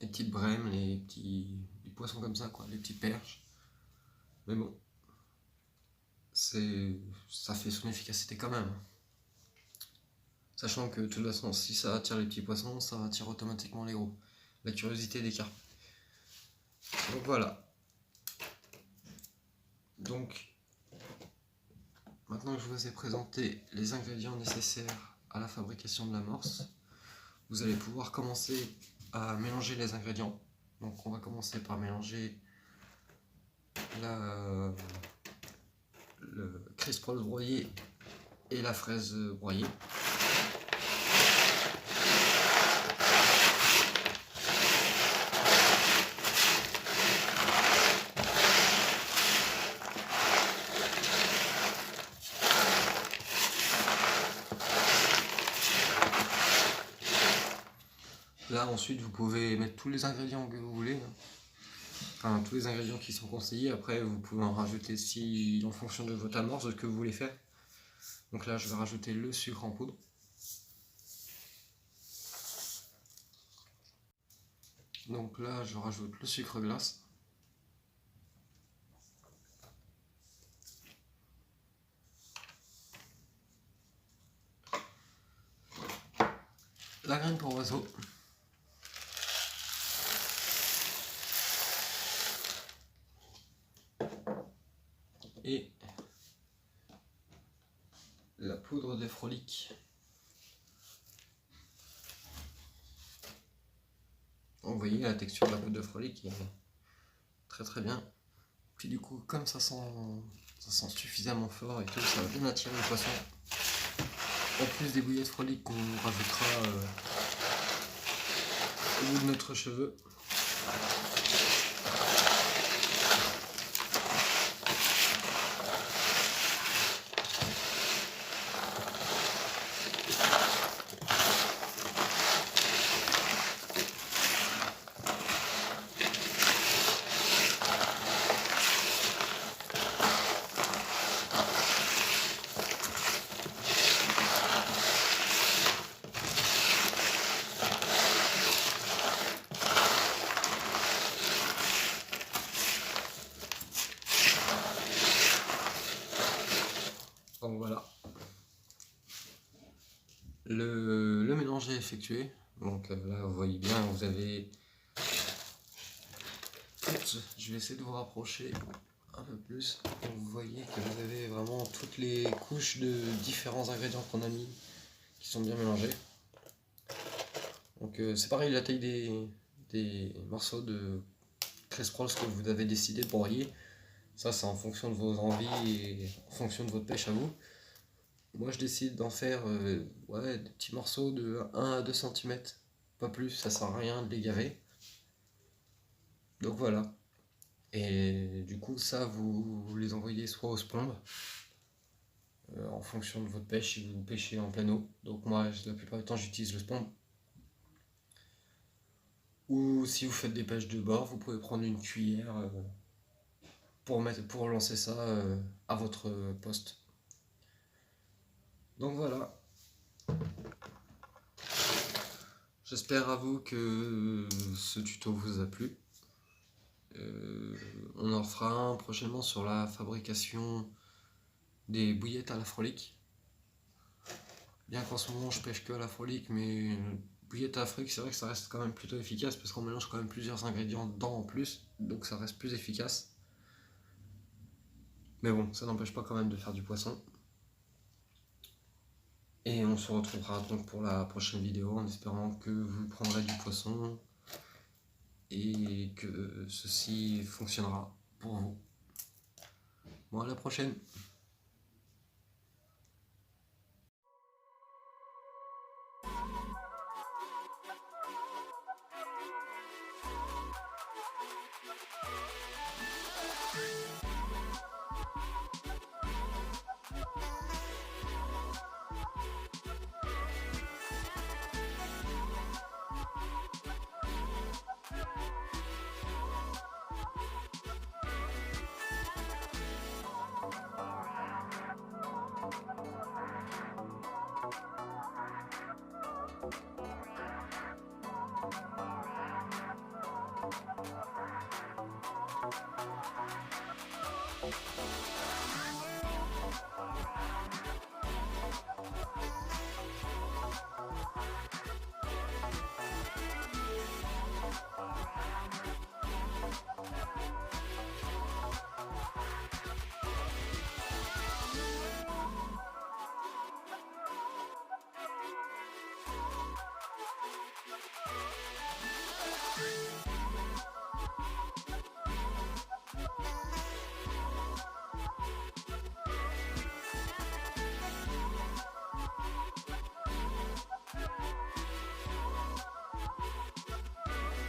les petites brèmes, les poissons comme ça, quoi, les petites perches. Mais bon, ça fait son efficacité quand même. Sachant que de toute façon, si ça attire les petits poissons, ça attire automatiquement les gros. La curiosité des carpes. Donc voilà. Donc, maintenant que je vous ai présenté les ingrédients nécessaires à la fabrication de l'amorce, vous allez pouvoir commencer à mélanger les ingrédients. Donc on va commencer par mélanger le crisprol broyé et la fraise broyée. Là ensuite vous pouvez mettre tous les ingrédients que vous voulez, enfin tous les ingrédients qui sont conseillés. Après vous pouvez en rajouter si en fonction de votre amorce, de ce que vous voulez faire. Donc là je vais rajouter le sucre en poudre. Donc là je rajoute le sucre glace. La graine pour oiseau. Et la poudre de frolic. Vous voyez la texture de la poudre de frolic est très très bien. Puis du coup comme ça sent suffisamment fort et tout, ça va bien attirer le poisson. En plus des bouillettes frolic qu'on rajoutera au bout de notre cheveu. Donc voilà, le mélange est effectué. Donc là vous voyez bien, vous avez, je vais essayer de vous rapprocher un peu plus. Donc vous voyez que vous avez vraiment toutes les couches de différents ingrédients qu'on a mis qui sont bien mélangés. Donc c'est pareil, la taille des morceaux de crisprol que vous avez décidé de broyer. Ça c'est en fonction de vos envies et en fonction de votre pêche à vous. Moi je décide d'en faire des petits morceaux de 1 à 2 cm, pas plus, ça sert à rien de les gaver. Donc voilà. Et du coup ça vous les envoyez soit au spomb, en fonction de votre pêche si vous pêchez en plein eau. Donc moi la plupart du temps j'utilise le spomb. Ou si vous faites des pêches de bord, vous pouvez prendre une cuillère pour lancer ça à votre poste. Donc voilà. J'espère à vous que ce tuto vous a plu. On en fera un prochainement sur la fabrication des bouillettes à la frolic. Bien qu'en ce moment je pêche que à la frolic, mais bouillettes à la frolic c'est vrai que ça reste quand même plutôt efficace parce qu'on mélange quand même plusieurs ingrédients dedans en plus, donc ça reste plus efficace. Mais bon, ça n'empêche pas quand même de faire du poisson. Et on se retrouvera donc pour la prochaine vidéo en espérant que vous prendrez du poisson et que ceci fonctionnera pour vous. Bon, à la prochaine!